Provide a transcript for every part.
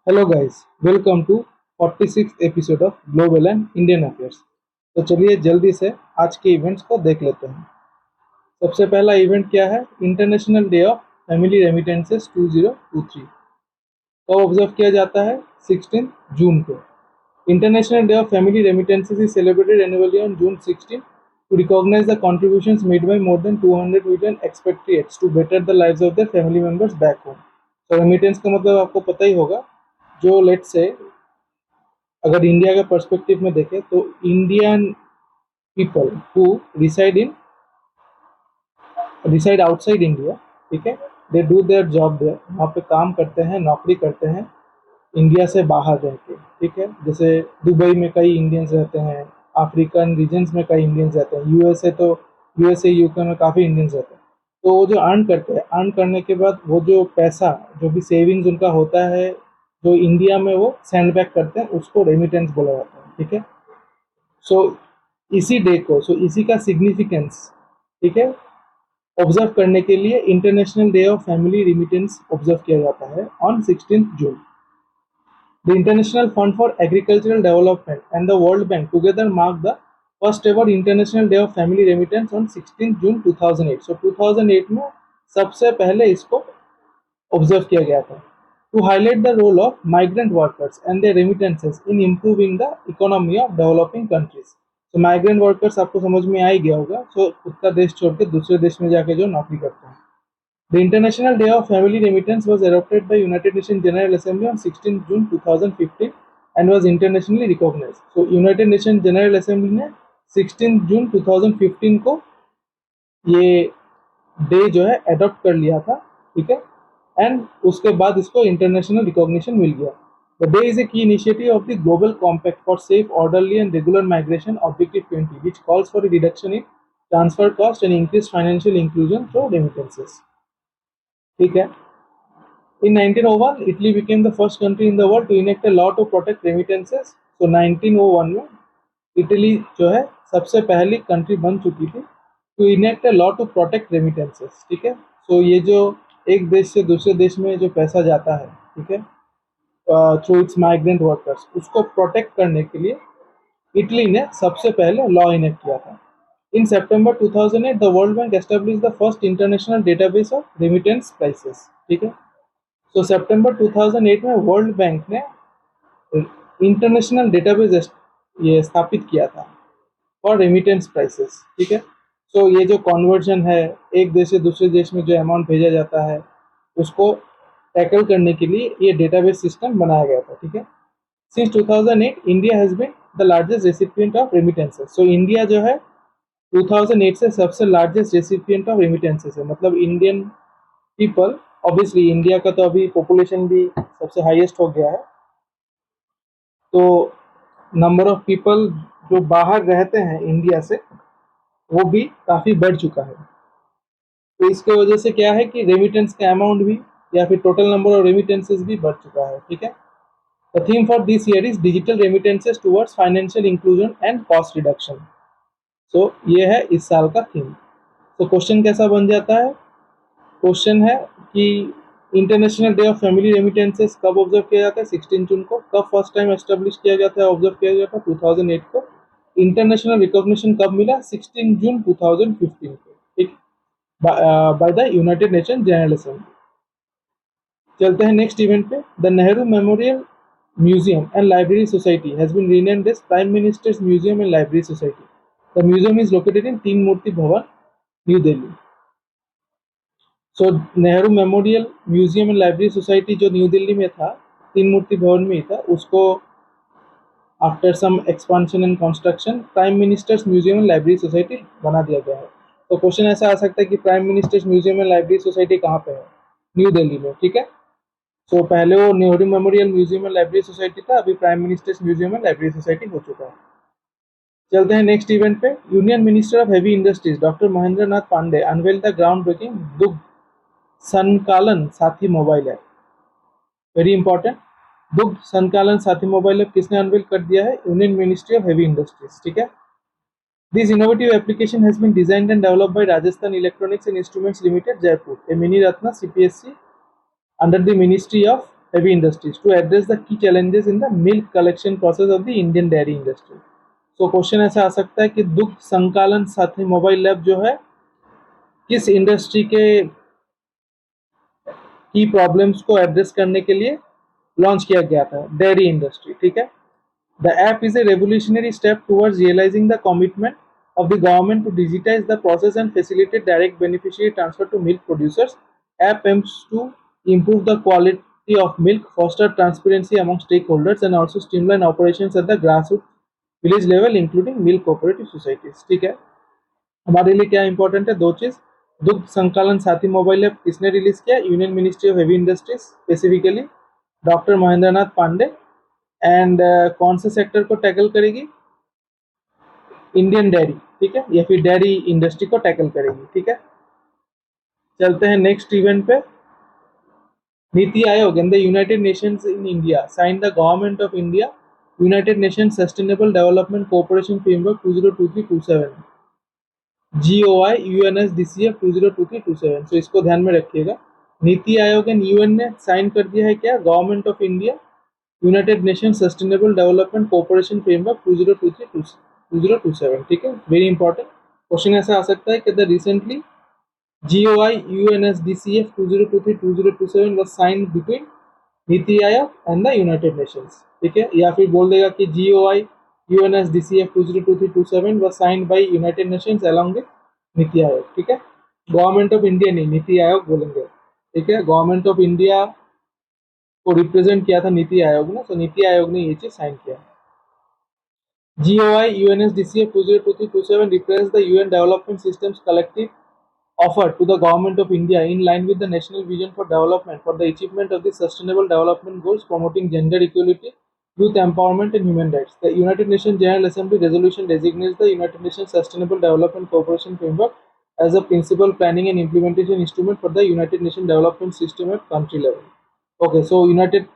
Hello guys, welcome to 46th episode of global and Indian affairs. तो चलिए जल्दी से आज के इवेंट्स को देख लेते हैं। सबसे पहला इवेंट क्या है? International Day of Family remittances 2023 कब ऑब्जर्व किया जाता है? 16 जून को। International Day of Family Remittances is celebrated annually on June 16 to recognize the contributions made by more than 200 million expatriates to better the lives of their family members back home. तो remittance का मतलब आपको पता ही होगा, जो let's say अगर India के perspective में देखें तो Indian people who reside outside India, ठीक है, they do their job there, वहाँ पे काम करते हैं, नौकरी करते हैं इंडिया से बाहर रह के, ठीक है। जैसे दुबई में कई इंडियंस रहते हैं, अफ्रीकन रीजन्स में कई इंडियंस रहते हैं, यूएसए यूके में काफ़ी इंडियंस रहते हैं। तो वो जो अर्न करते हैं, अर्न करने के बाद वो जो पैसा, जो भी सेविंग्स उनका होता है, जो इंडिया में वो सेंड बैक करते हैं, उसको रेमिटेंस बोला जाता है, ठीक है। सो इसी का सिग्निफिकेंस, ठीक है, ऑब्जर्व करने के लिए international Day of family remittance observe किया जाता है on 16 June. The International Fund for Agricultural Development and the World Bank together marked the first ever International Day of Family Remittance on 16 June 2008. So 2008 में सबसे पहले इसको observe किया गया था। To highlight the role of migrant workers and their remittances in improving the economy of developing countries. So migrant workers आपको समझ में आ ही गया होगा, so खुद का देश छोड़ के दूसरे देश में जाके जो नौकरी करते हैं। The International Day of Family Remittance was adopted by United Nations General Assembly on 16 June 2015 and was internationally recognized. So United Nations General Assembly ने 16 जून 2015 को ये डे जो है अडॉप्ट कर लिया था, ठीक है, एंड उसके बाद इसको इंटरनेशनल रिकॉग्निशन मिल गया। The day is a key initiative of the Global Compact for Safe, Orderly and Regular Migration Objective 20, which calls for a reduction in transfer cost and increased financial inclusion through remittances. ठीक है। In 1901, Italy became the first country in the world to enact a law to protect remittances. So 1901 में Italy जो है सबसे पहली country बन चुकी थी to enact a law to protect remittances, ठीक है। सो ये जो एक देश से दूसरे देश में जो पैसा जाता है, ठीक है, थ्रू इट्स माइग्रेंट वर्कर्स, उसको प्रोटेक्ट करने के लिए इटली ने सबसे पहले लॉ इनेक्ट किया था। In September 2008, the World Bank established the first international database of remittance prices, ठीक है। तो सितंबर 2008 में वर्ल्ड बैंक ने इंटरनेशनल डेटाबेस ये स्थापित किया था फॉर रेमिटेंस प्राइसेस, ठीक है। सो ये जो कन्वर्जन है, एक देश से दूसरे देश में जो अमाउंट भेजा जाता है, उसको टैकल करने के लिए ये डेटाबेस सिस्टम बनाया गया था, ठीक है। Since 2008 India has been the largest recipient of remittances. So India जो है 2008 से सबसे लार्जेस्ट रेसिपिएंट ऑफ रेमिटेंसेस है, मतलब इंडियन पीपल, ऑब्वियसली इंडिया का तो अभी पॉपुलेशन भी सबसे हाईएस्ट हो गया है, तो नंबर ऑफ पीपल जो बाहर रहते हैं इंडिया से वो भी काफ़ी बढ़ चुका है। तो इसके वजह से क्या है कि रेमिटेंस का अमाउंट भी या फिर टोटल नंबर ऑफ रेमिटेंसेस भी बढ़ चुका है, ठीक है। The theme for this year is digital remittances towards financial inclusion and cost reduction. So ये है इस साल का थीम। तो क्वेश्चन कैसा बन जाता है? क्वेश्चन है कि international Day of Family remittances कब ऑब्जर्व किया जाता है? 16 जून को। कब फर्स्ट टाइम एस्टेब्लिश किया गया था, ऑब्जर्व किया गया था? 2008 को। इंटरनेशनल रिकॉग्निशन कब मिला? 16 जून 2015 को, ठीक, by the United Nation General Assembly. चलते हैं नेक्स्ट इवेंट पे। The Nehru Memorial Museum and Library Society has been renamed as Prime Minister's Museum and Library Society. The museum is located in Teen Murti Bhavan, New Delhi. So Nehru Memorial Museum and Library Society जो न्यू दिल्ली में था, तीन मूर्ति भवन में ही था, उसको after some expansion and construction Prime Minister's Museum and Library society बना दिया गया है। तो क्वेश्चन ऐसा आ सकता है कि prime Minister's Museum and Library society कहाँ पे है? न्यू दिल्ली में, ठीक है। सो पहले वो Nehru Memorial Museum and Library Society था, अभी Prime Minister's Museum and Library Society हो चुका है। चलते हैं नेक्स्ट इवेंट पे। Union Minister of Heavy Industries doctor Mahendra Nath Pandey unveil the ground breaking Dugdh Sankalan साथी मोबाइल ऐप। Very important. दुग्ध संकालन साथी मोबाइल ऐप किसने अनवील कर दिया है? Union Ministry of Heavy Industries, ठीक है। This innovative application has been designed and developed by Rajasthan Electronics and Instruments Limited Jaipur, a mini Ratna CPSC under the ministry of heavy industries to address the key challenges in the milk collection process of the Indian dairy industry. So question ऐसा आ सकता है कि दुग्ध संकलन साथी mobile lab जो है किस industry के की प्रॉब्लम्स को एड्रेस करने के लिए लॉन्च किया गया था, डेयरी इंडस्ट्री, ठीक है। The app is a revolutionary step towards realising the commitment of the government to digitize the process and facilitate direct beneficiary transfer to milk producers. App aims to improve the quality of milk, foster transparency among stakeholders, and also streamline operations at the grassroots village level, including milk cooperative societies. ठीक है, हमारे लिए क्या important है, दो चीज। दुग्ध संकलन साथी mobile app किसने रिलीज किया? Union Ministry of Heavy Industries, specifically doctor Mahendra Nath Pandey. And कौन से सेक्टर को टैकल करेगी? इंडियन डेयरी, ठीक है, या फिर डेयरी इंडस्ट्री को टैकल करेगी, ठीक है। चलते हैं नेक्स्ट इवेंट पे। NITI Aayog and the United Nations in India sign the Government of India United Nations Sustainable Development Cooperation Framework 2023-27, GOI UNSDCF 2023-27। So इसको ध्यान में रखिएगा। नीति आयोग एंड यूएन ने साइन कर दिया है क्या? Government of India United nation sustainable Development Cooperation framework 2023-2027, ठीक है, वेरी इंपॉर्टेंट। क्वेश्चन ऐसा आ सकता है कि the recently GOI UNSDCF 2023-2027 was signed between नीति Aayog and the United Nations, ठीक है, या फिर बोल देगा कि GOI UNSDCF 2023-27 was signed by United Nations along with NITI Aayog, ठीक है। गवर्नमेंट ऑफ इंडिया नहीं, नीति आयोग बोलेंगे, ठीक है। गवर्नमेंट ऑफ इंडिया को रिप्रेजेंट किया था नीति आयोग ने, तो नीति आयोग ने ये चीज साइन किया। GOI UNSDCF 2023-27 represents the UN Development Systems collective offer to the Government of India in line with the National Vision for Development for the achievement of the Sustainable Development Goals, promoting gender equality, youth empowerment and human rights. The United Nations General Assembly resolution designates the United Nations Sustainable Development Cooperation Framework as a principal planning and implementation instrument for the United Nations Development System at country level. Okay, so United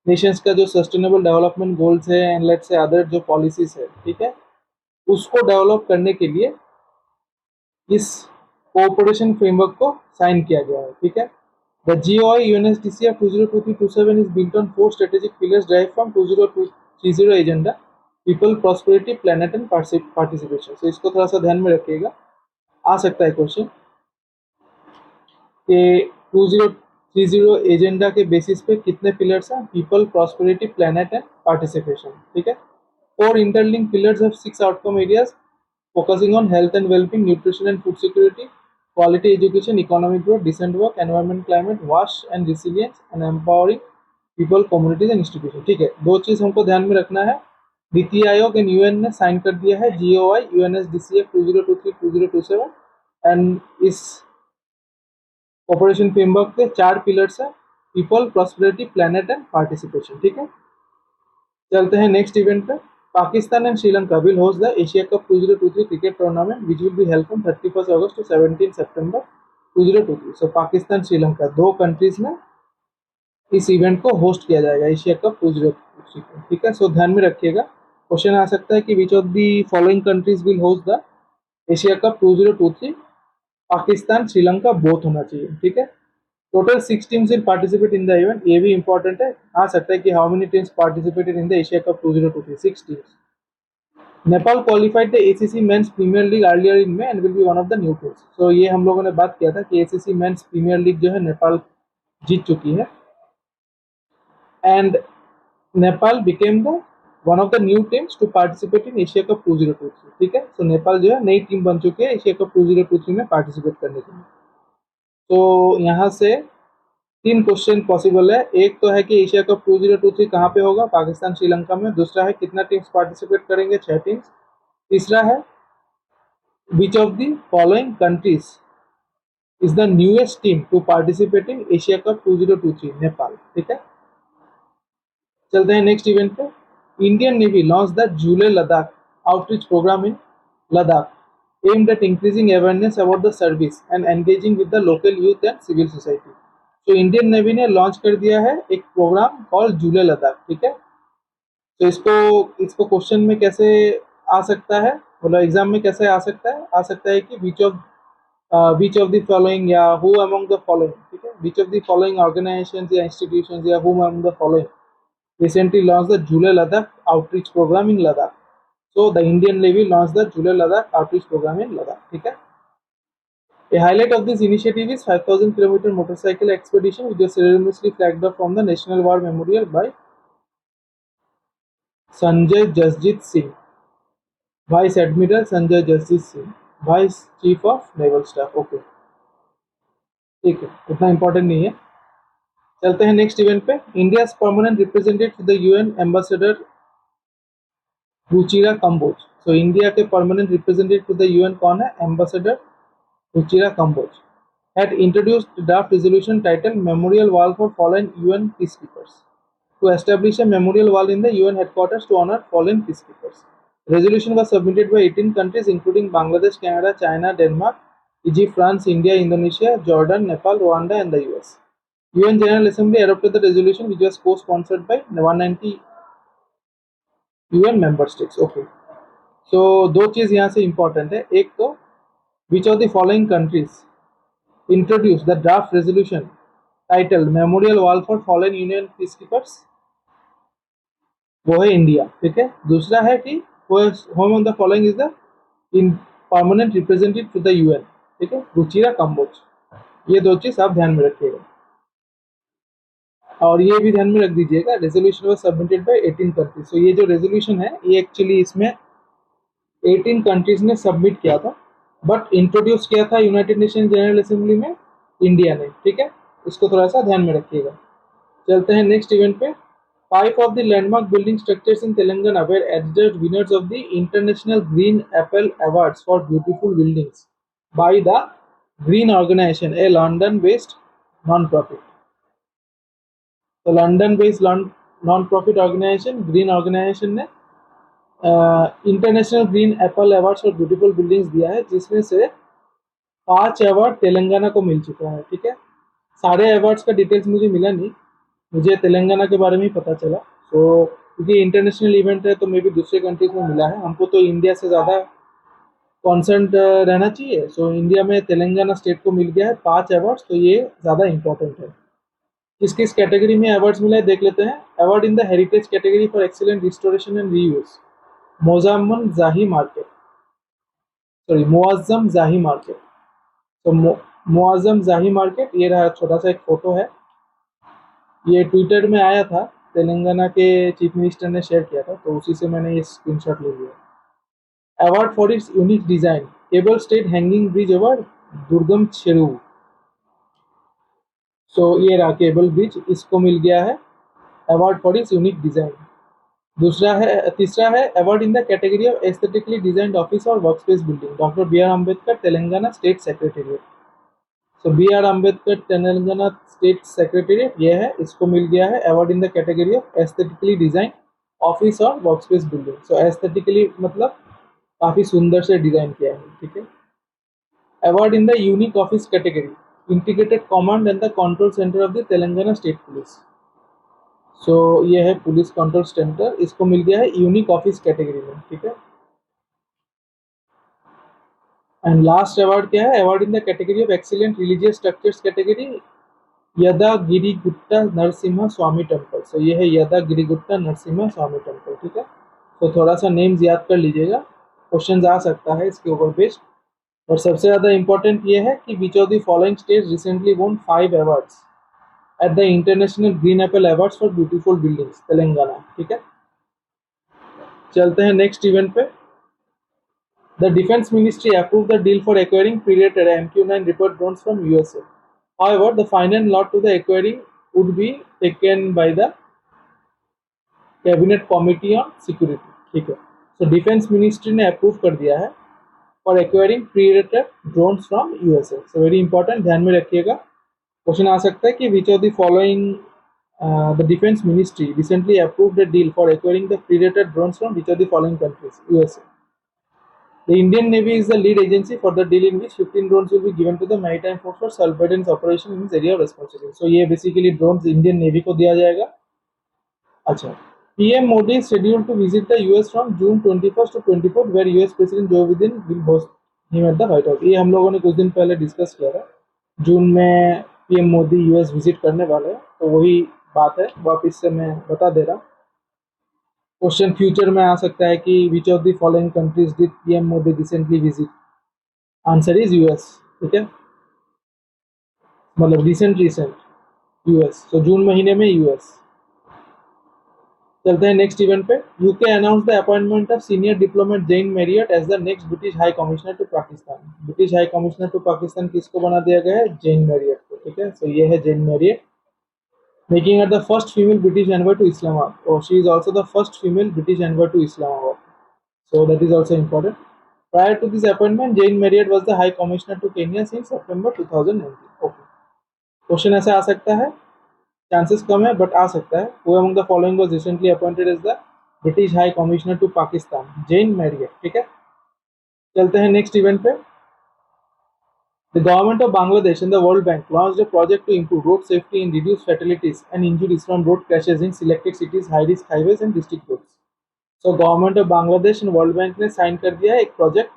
Nations का जो sustainable development goals है and let's say other जो policies है, ठीक है, उसको develop करने के लिए इस कोऑपरेशन फ्रेमवर्क को साइन किया गया है, ठीक है। The GOI UNSDCF 2023-27 is built on 4 strategic pillars derived from 2030 agenda, people, prosperity, planet and participation. So इसको थोड़ा सा ध्यान में रखिएगा, आ सकता है क्वेश्चन कि 2030 एजेंडा के बेसिस पे कितने पिलर्स हैं? People, prosperity, planet and participation, ठीक है। 4 interlink pillars of 6 outcome areas focusing on health and wellbeing, nutrition and food security, quality education, economic growth, decent work, environment, climate, वाश and resilience and empowering people, communities and institution, ठीक है। दो चीज हमको ध्यान में रखना है, नीति आयोग एंड यूएन ने साइन कर दिया है GOI UNSDCF 2023-2027 एंड इस ऑपरेशन फ्रेमवर्क के 4 पिलर्स है, people, prosperity, planet and participation, ठीक है। चलते हैं नेक्स्ट इवेंट पे। Pakistan and Sri Lanka will host the Asia cup 2023 cricket tournament which will be held from 31 August to 17 September 2023। So Pakistan Sri Lanka दो कंट्रीज में इस इवेंट को होस्ट किया जाएगा, एशिया कप 2023, ठीक है। सो ध्यान में रखिएगा, क्वेश्चन आ सकता है कि which of the following countries will host the Asia cup 2023? Pakistan, Sri Lanka both होना चाहिए, ठीक है। Total 6 teams will participate in the event, ये भी इंपॉर्टेंट है, आ सकता है कि how many teams participated in the Asia cup 2023? 6 teams. Nepal qualified the ACC Men's Premier League earlier in May and will be one of the new teams. So ये हम लोगों ने बात किया था कि ACC मेंस प्रीमियर लीग जो है नेपाल जीत चुकी है and Nepal became the one of the new teams to participate in Asia cup 2023, ठीक है। सो नेपाल जो है नई टीम बन चुकी है एशिया कप 2023 में पार्टिसिपेट करने के लिए। तो यहाँ से 3 क्वेश्चन पॉसिबल है, एक तो है कि एशिया कप 2023 कहाँ पे होगा? पाकिस्तान श्रीलंका में। दूसरा है कितना टीम्स पार्टिसिपेट करेंगे? 6 टीम्स। तीसरा है which of the following countries is the newest team to participate in Asia cup 2023? Nepal, ठीक है। चलते हैं नेक्स्ट इवेंट पे। Indian Navy launch the Julley Ladakh outreach program in Ladakh aimed at increasing awareness about the service and engaging with the local youth and civil society। तो Indian navy ने launch कर दिया है एक प्रोग्राम कॉल्ड जूले लद्दाख, ठीक है। तो इसको क्वेश्चन में कैसे आ सकता है, मतलब एग्जाम में कैसे आ सकता है कि which of which of the following या हु अमंग द फॉलोइंग, ठीक है, which of the following organisations या इंस्टीट्यूशंस या who among the following recently launched the Jule Ladakh outreach program in Ladakh. So the Indian Navy launched the Jule Ladakh outreach program in Ladakh. ठीक है. A highlight of this initiative is 5,000-kilometer motorcycle expedition which was ceremoniously flagged off from the National War Memorial by Sanjay Jasjit Singh, Vice Admiral Sanjay Jasjit Singh, Vice Chief of Naval Staff. Okay, ठीक है, उतना important नहीं है. चलते हैं next event पे. India permanent representative to the UN ambassador Ruchira Kamboj. So India के permanent representative to the UN कौन है? Ambassador Ruchira Kamboj. Had introduced draft resolution titled Memorial Wall for Fallen UN Peacekeepers to establish a memorial wall in the UN headquarters to honor fallen peacekeepers. Resolution was submitted by 18 countries including Bangladesh, Canada, China, Denmark, Egypt, France, India, Indonesia, Jordan, Nepal, Rwanda and the US. UN General Assembly adopted the resolution which was co-sponsored by 190 UN member states. Okay. So दो चीज यहाँ से important है. एक तो which of the following countries introduced the draft resolution titled Memorial Wall for Fallen Union Peacekeepers? वो है India. ठीक है. दूसरा है कि home on the following is the in permanent representative to the UN. ठीक है, रुचिरा कंबोज. ये दो चीज आप ध्यान में रखिएगा और ये भी ध्यान में रख दीजिएगा. Resolution was submitted by 18 countries. So ये जो रेजोल्यूशन है ये एक्चुअली इसमें 18 कंट्रीज ने सबमिट किया था बट इंट्रोड्यूस किया था यूनाइटेड नेशन जनरल असेंबली में इंडिया ने. ठीक है, इसको थोड़ा सा ध्यान में रखिएगा. चलते हैं नेक्स्ट इवेंट पे. 5 of the landmark building structures in Telangana were adjudged winners of the International Green Apple Awards for Beautiful Buildings by the Green Organization, a London-based non-profit. तो London based non profit organisation green organisation ने international green apple awards for beautiful buildings दिया है जिसमें से 5 award Telangana को मिल चुका है. ठीक है, सारे अवार्ड्स का डिटेल्स मुझे मिला नहीं, मुझे तेलंगाना के बारे में ही पता चला. तो क्योंकि इंटरनेशनल इवेंट है तो मे भी दूसरे कंट्रीज में मिला है. हमको तो इंडिया से ज़्यादा कॉन्सर्न रहना चाहिए. सो इंडिया में तेलंगाना स्टेट को मिल गया है 5 अवार्ड्स. तो ये ज़्यादा इंपॉर्टेंट है. किस किस कैटेगरी में अवार्ड्स मिला है देख लेते हैं. Award in the heritage category for excellent restoration and reuse Moazzam Jahi market, sorry मुआज्जम जाही मार्केट. तो मुआज्जम जाही मार्केट, ये रहा छोटा सा एक फोटो है, ये ट्विटर में आया था, तेलंगाना के चीफ मिनिस्टर ने शेयर किया था तो उसी से मैंने ये स्क्रीनशॉट ले लिया. Award for its unique design cable stayed hanging bridge over दुर्गम चेरू. सो ये रहा केबल ब्रिज, इसको मिल गया है award for its unique design. तीसरा है award in the category of aesthetically designed office और workspace building doctor B R Ambedkar Telangana state secretariat. So B R Ambedkar Telangana state secretariat ये है, इसको मिल गया है award in the category of aesthetically design office और वर्कस्पेस बिल्डिंग. सो एस्थेटिकली मतलब काफी सुंदर से डिजाइन किया है. ठीक है. Award in the unique office category integrated command and the control centre of the Telangana state police. So ये है पुलिस कंट्रोल सेंटर, इसको मिल गया है यूनिक ऑफिस कैटेगरी में. ठीक है. एंड लास्ट अवार्ड क्या है? Award in the category of excellent religious structures category Yadagirigutta Narasimha Swamy temple. So ये है यदागिरीगुट्टा नरसिम्हा स्वामी टेम्पल. ठीक है. तो थोड़ा सा नेम्स याद कर लीजिएगा, क्वेश्चन आ सकता है इसके ऊपर बेस्ड. और सबसे ज्यादा इंपॉर्टेंट ये है कि which of the following states recently वोन 5 awards at the international green apple awards for beautiful buildings Telangana. ठीक है. चलते हैं नेक्स्ट इवेंट पे. The defence ministry approve the deal for acquiring Predator MQ-9 Reaper drones from USA. However, the final lot to the acquiring would be taken by the cabinet committee on security. ठीक है. So defence ministry ने approve कर दिया है for acquiring Predator drones from USA. So very important, ध्यान में रखिएगा. Question आ सकता है कि which of the following the defence ministry recently approved the deal for acquiring the Predator drones from which of the following countries? USA. The Indian Navy is the lead agency for the deal in which 15 drones will be given to the Maritime Force for surveillance operation in its area of responsibility. So ये basically drones Indian Navy को दिया जाएगा. अच्छा. PM Modi is scheduled to visit the US from June 21st to 24th, where US President Joe Biden will host he met the White House. ये हम लोगों ने कुछ दिन पहले डिस्कस किया था। जून में पीएम मोदी यूएस विजिट करने वाले हैं, तो वही बात है, वापिस से मैं बता दे रहा हूँ। क्वेश्चन फ्यूचर में आ सकता है कि which of the following countries did PM Modi recently visit? Answer is US. ठीक है, मतलब रिसेंट यूएस, तो जून महीने में यूएस। चलते हैं नेक्स्ट इवेंट पे। UK announce the appointment of senior diplomat Jane Marriott as the next British High Commissioner to Pakistan. British High Commissioner to Pakistan किसको बना दिया गया है? जेन मैरियट को। ठीक है, सो ये है जेन Marriott, making her the first female British envoy to Islamabad. Oh, she is also the first female British envoy to Islamabad. So that is also important. Prior to this appointment, Jane Marriott was the High Commissioner to Kenya since September 2019. Okay. Question ऐसे आ सकता है, chances कम है but आ सकता है। Who among the following was recently appointed as the British High Commissioner to Pakistan? Jane Marriott। ठीक है, चलते हैं नेक्स्ट इवेंट पे। The government of Bangladesh and the World Bank launched a project to improve road safety and reduce fatalities and injuries from road crashes in selected cities, high-risk highways and district roads. So, government of Bangladesh and World Bank ने sign कर दिया है एक project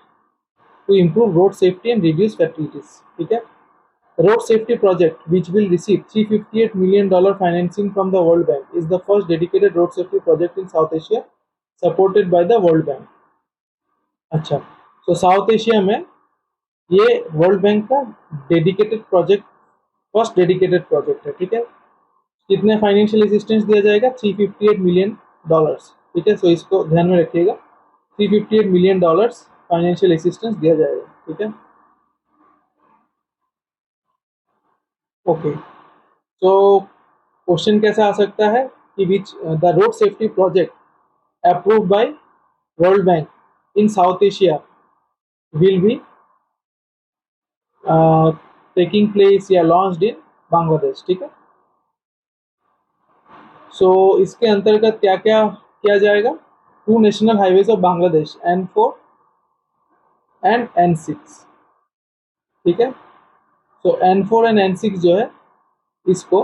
to improve road safety and reduce fatalities. ठीक है, road safety project which will receive $358 million financing from the World Bank is the first dedicated road safety project in South Asia supported by the World Bank. अच्छा, तो south Asia में ये world bank का dedicated project, first dedicated project है। ठीक है, कितने financial assistance दिया जाएगा? $358 मिलियन। ठीक है, सो इसको ध्यान में रखिएगा, $358 मिलियन फाइनेंशियल असिस्टेंस दिया जाएगा। ठीक है, ओके। सो क्वेश्चन कैसे आ सकता है कि which the road safety project approved by World Bank in South Asia will be taking place या लॉन्च्ड इन बांग्लादेश। ठीक है, सो इसके अंतर्गत क्या क्या किया जाएगा? To national highways of Bangladesh, N4 and N6। ठीक है, सो N4 एंड N6 जो है इसको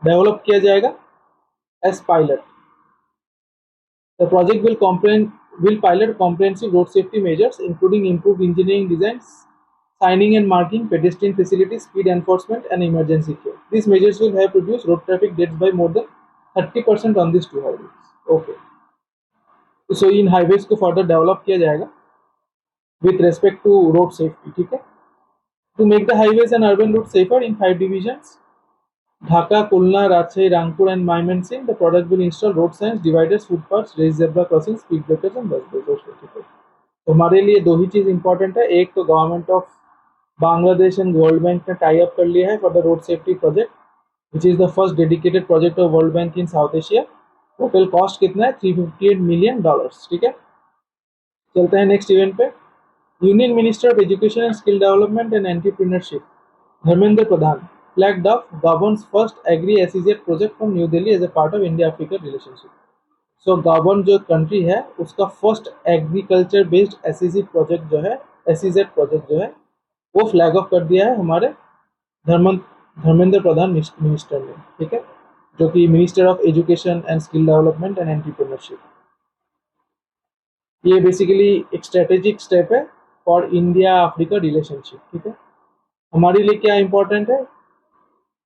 डेवलप किया जाएगा as pilot. The project will pilot comprehensive road safety measures including improved engineering designs, signing and marking, pedestrian facilities, speed enforcement and emergency care. These measures will help reduce road traffic deaths by more than 30% on these two highways. Okay, so in highways को further develop किया जाएगा with respect to road safety। ठीक है, to make the highways and urban routes safer in 5 divisions, Dhaka, Khulna, Rajshahi, Rangpur and Mymensingh, the product will install road signs, dividers, footpaths, raised zebra crossings, speed breakers and bus breakers। ठीक है, तो हमारे लिए दो ही चीज important है, एक तो government of Bangladesh and world bank ने टाई अप कर लिया है for the road safety project which is the first dedicated project of world Bank in South Asia. Total cost कितना है? $358 मिलियन। ठीक है, चलते हैं नेक्स्ट इवेंट पे। Union Minister of education and skill development and entrepreneurship Dharmendra Pradhan flagged off Gabon's first agri-SEZ project from New Delhi as a part of India-Africa relationship. So गाबन जो country है उसका first agriculture based SEG project जो है, SEZ project जो है वो flag of कर दिया है हमारे धर्मेंद्र प्रधान मिनिस्टर ने। ठीक है, जो कि minister of education and skill development and entrepreneurship. ये बेसिकली एक स्ट्रेटेजिक स्टेप है फॉर इंडिया अफ्रीका रिलेशनशिप। ठीक है, हमारे लिए क्या इंपॉर्टेंट है?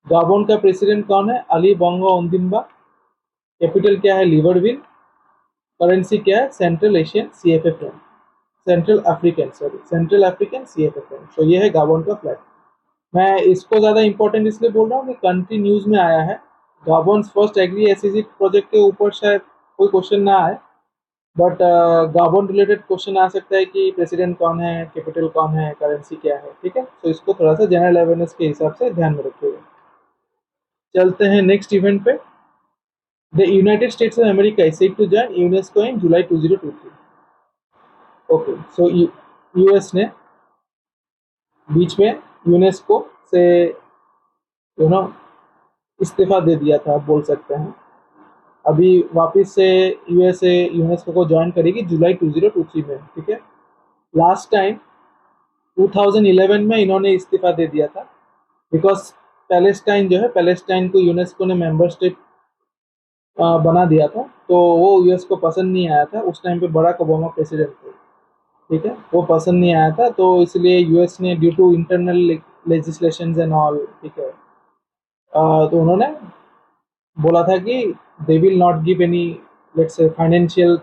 गाबोन का प्रेसिडेंट कौन है? Ali Bongo ओंदिम्बा। कैपिटल क्या है? लिबरविल। करेंसी क्या है? Central Asian CFA Frank, central African CFA Frank. तो ये है गाबोन का फ्लैग। मैं इसको ज़्यादा इंपॉर्टेंट इसलिए बोल रहा हूँ कि कंट्री न्यूज़ में आया है। गाबोन फर्स्ट एग्री एसईजी प्रोजेक्ट के ऊपर शायद कोई क्वेश्चन ना आए, बट गाबोन रिलेटेड क्वेश्चन आ सकता है कि प्रेसिडेंट कौन है, कैपिटल कौन है, करेंसी क्या है। ठीक है, तो इसको थोड़ा सा जनरल अवेयरनेस के हिसाब से ध्यान में रखिएगा। चलते हैं नेक्स्ट इवेंट पे। The United States of America is set to join UNESCO in July 2023। Okay, so US ने बीच में यूनेस्को से इस्तीफा दे दिया था, आप बोल सकते हैं। अभी वापस से यूएसए यूनेस्को को ज्वाइन करेगी जुलाई 2023 में। ठीक है, लास्ट टाइम 2011 में इन्होंने इस्तीफा दे दिया था बिकॉज पैलेस्टाइन जो है, पैलेस्टाइन को यूनेस्को ने मेंबर स्टेट बना दिया था, तो वो यूएस को पसंद नहीं आया था। उस टाइम पे बराक ओबामा प्रेसिडेंट थे। ठीक है, वो पसंद नहीं आया था, तो इसलिए यूएस ने due to internal legislations and all, ठीक है, तो उन्होंने बोला था कि they will not give any, let's say, financial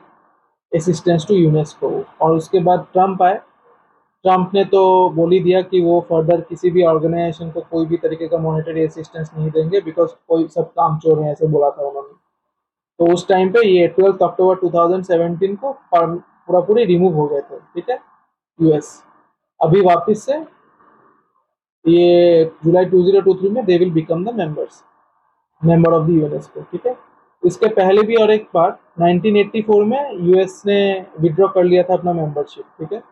assistance to UNESCO. और उसके बाद ट्रम्प आए। ट्रम्प ने तो बोल ही दिया कि वो फर्दर किसी भी ऑर्गेनाइजेशन को कोई भी तरीके का मॉनेटरी असिस्टेंस नहीं देंगे, बिकॉज कोई सब काम चोर हैं, ऐसे बोला था उन्होंने। तो उस टाइम पे ये 12 अक्टूबर 2017 को पूरा पूरी रिमूव हो गए थे, ठीक है, यूएस। अभी वापस से ये जुलाई 2023 में they will become the member of the UNESCO, ठीक है। इसके पहले भी और एक बार 1984 में यूएस ने विड्रॉ कर लिया था अपना मेंबरशिप, ठीक है,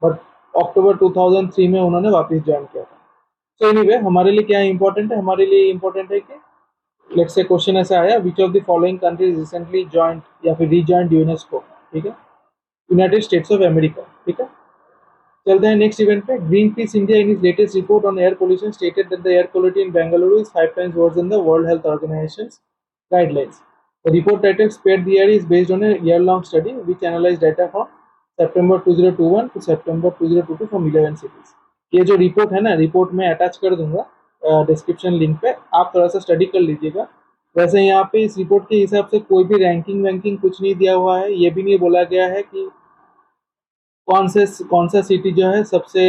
बट अक्टूबर 2003 में उन्होंने वापस ज्वाइन किया था। तो एनीवे, हमारे लिए क्या इंपॉर्टेंट है, हमारे लिए इंपॉर्टेंट है कि लेट्स से क्वेश्चन ऐसा आया, विच of the following countries recently joint या फिर रीजॉइंट यूनेस्को, ठीक है, यूनाइटेड स्टेट्स ऑफ अमेरिका, ठीक है। चलते हैं नेक्स्ट इवेंट पे। Green peas India in is latest report on air pollution stated that the air quality in Bengaluru is 5 times worse than the World Health Organization's guidelines. The report titled Spared the Air is based on a year-long study which analyzed data from September 2021 to September 2022 from 11 cities. ये जो report है ना, report में attach कर दूंगा description link पे, आप थोड़ा सा स्टडी कर लीजिएगा। वैसे यहाँ पे इस रिपोर्ट के हिसाब से कोई भी रैंकिंग वैंकिंग कुछ नहीं दिया हुआ है, ये भी नहीं बोला गया है कि कौन सा सिटी जो है सबसे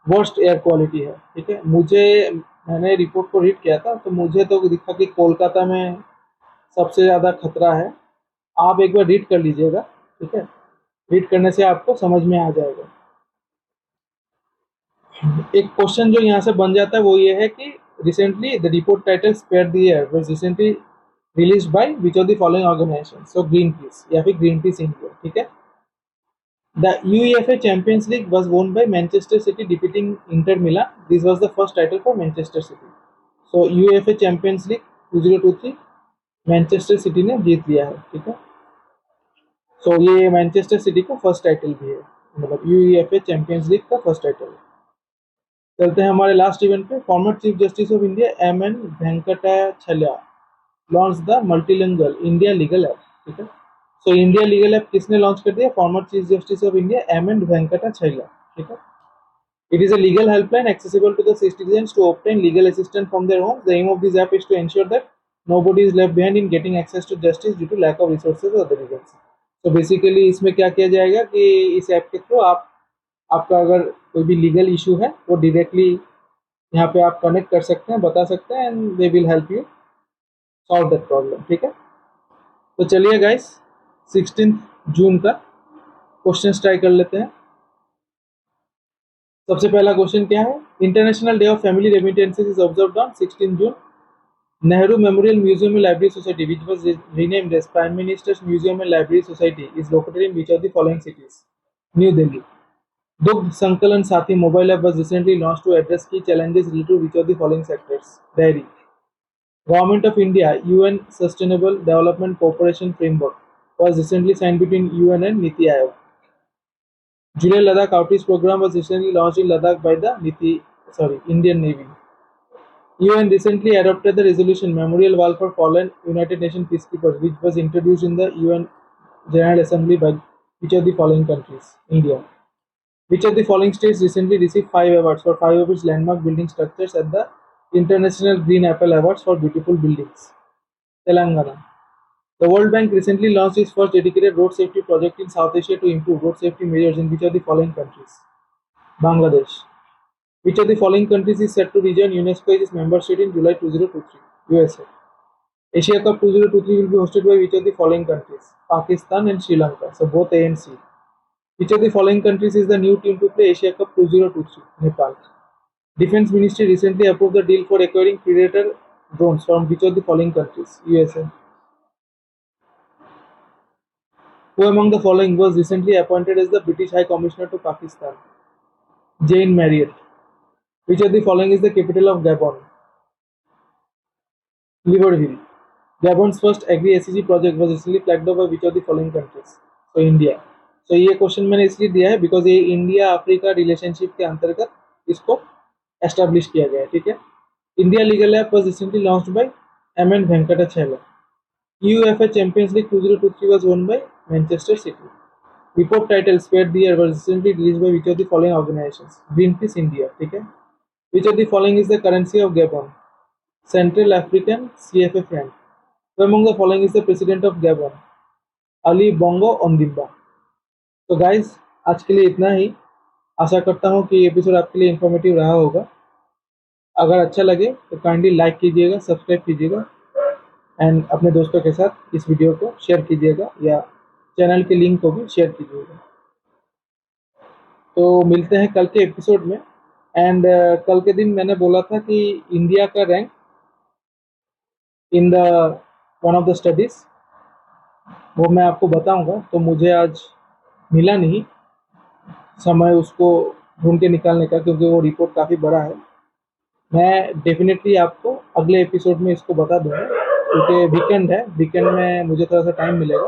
वर्स्ट एयर क्वालिटी है, ठीक है। मैंने रिपोर्ट को रीड किया था, तो मुझे तो दिखा कि कोलकाता में सबसे ज़्यादा खतरा है। आप एक बार रीड कर लीजिएगा, ठीक है, रीड करने से आपको समझ में आ जाएगा। एक क्वेश्चन जो यहाँ से बन जाता है वो ये है कि recently the report title spare the air was recently released by which of the following organisation, so Greenpeace या फिर ग्रीन पीस इंडिया, ठीक है। The UEFA Champions League was won by Manchester City defeating Inter Milan. This was the first title for Manchester City. So UEFA Champions League 2023 Manchester City ने जीत लिया है, ठीक है। सो ये मैनचेस्टर सिटी का फर्स्ट टाइटल भी है, मतलब यूईएफए चैंपियंस लीग का फर्स्ट टाइटल है। चलते हैं हमारे लास्ट इवेंट पे। Former chief justice of India M N Venkatachaliah launch the multilingual India legal app, ठीक है। सो इंडिया लीगल ऐप किसने लॉन्च कर दिया? Former chief justice of India M N Venkatachaliah, ठीक है। It is a legal helpline accessible to the citizens to obtain legal assistance from their homes. The aim of this app is to ensure that nobody is left behind in getting access to justice due to lack of resources or other reasons. So basically इसमें क्या किया जाएगा कि इस app के through आपका अगर कोई भी लीगल इशू है वो डायरेक्टली यहाँ पे आप कनेक्ट कर सकते हैं, बता सकते हैं, and they will help you solve that problem, ठीक है। तो चलिए गाइस, 16 जून का क्वेश्चन ट्राई कर लेते हैं। सबसे पहला क्वेश्चन क्या है? International Day of Family Remittances is observed on 16 June. Nehru Memorial Museum and Library Society which was renamed as Prime Minister's Museum and Library Society is located in which of the following cities? New Delhi. Dugdh Sankalan साथी mobile app was recently launched to address key challenges related to which of the following sectors? Dairy. Government of India UN Sustainable Development Cooperation Framework was recently signed between UN and Niti Aayog. Julia Ladakh Outreach Program was recently launched in Ladakh by the Indian Navy. UN recently adopted the resolution Memorial Wall for Fallen United Nations Peacekeepers, which was introduced in the UN General Assembly by which of the following countries? India. Which of the following states recently received 5 awards for 5 of its landmark building structures at the International Green Apple Awards for Beautiful Buildings? Telangana. The World Bank recently launched its first dedicated road safety project in South Asia to improve road safety measures in which of the following countries? Bangladesh. Which of the following countries is set to rejoin UNESCO as its member state in July 2023? USA. Asia Cup 2023 will be hosted by which of the following countries? Pakistan and Sri Lanka. So both A and C. Which of the following countries is the new team to play Asia Cup 2023? Nepal. Defense Ministry recently approved the deal for acquiring Predator drones from which of the following countries? USA. Who among the following was recently appointed as the British High Commissioner to Pakistan? Jane Marriott. Which of the following is the capital of Gabon? Libreville. Gabon's first agri-SEG project was recently flagged off by which of the following countries? So India. So ये question मैंने इसलिए दिया है because ये India Africa relationship के अंतर्गत इसको establish किया गया है, ठीक है। India legal app was recently launched by M N Venkatachaliah. UEFA Champions League 2023 was won by Manchester City. Report title spread the air was recently released by which of the following organizations? Greenpeace India, ठीक है. Which of the following is the currency of Gabon? Central African CFA franc. So among the following is the president of Gabon? Ali Bongo Ondimba. तो guys आज के लिए इतना ही. आशा करता हूँ कि एपिसोड आपके लिए इंफॉर्मेटिव रहा होगा. अगर अच्छा लगे तो काइंडली लाइक कीजिएगा, सब्सक्राइब कीजिएगा एंड अपने दोस्तों के साथ इस वीडियो को शेयर कीजिएगा या चैनल के लिंक को भी शेयर कीजिएगा. तो मिलते हैं कल के एपिसोड में. एंड कल के दिन मैंने बोला था कि इंडिया का rank in the one of the studies वो मैं आपको बताऊंगा. तो मुझे आज मिला नहीं समय उसको ढूंढ के निकालने का, क्योंकि वो रिपोर्ट काफ़ी बड़ा है. मैं डेफिनेटली आपको अगले एपिसोड में इसको बता दूंगा, क्योंकि वीकेंड है, वीकेंड में मुझे थोड़ा सा टाइम मिलेगा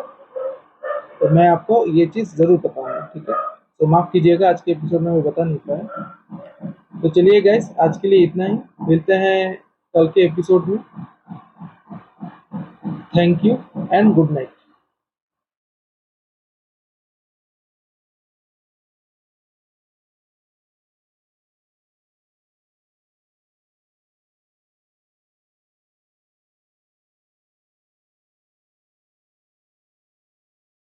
तो मैं आपको ये चीज़ ज़रूर बताऊंगा. ठीक है, तो माफ़ कीजिएगा आज के एपिसोड में मैं बता नहीं पाया. तो चलिए गाइस आज के लिए इतना ही. मिलते हैं कल के एपिसोड में. Thank you and good night.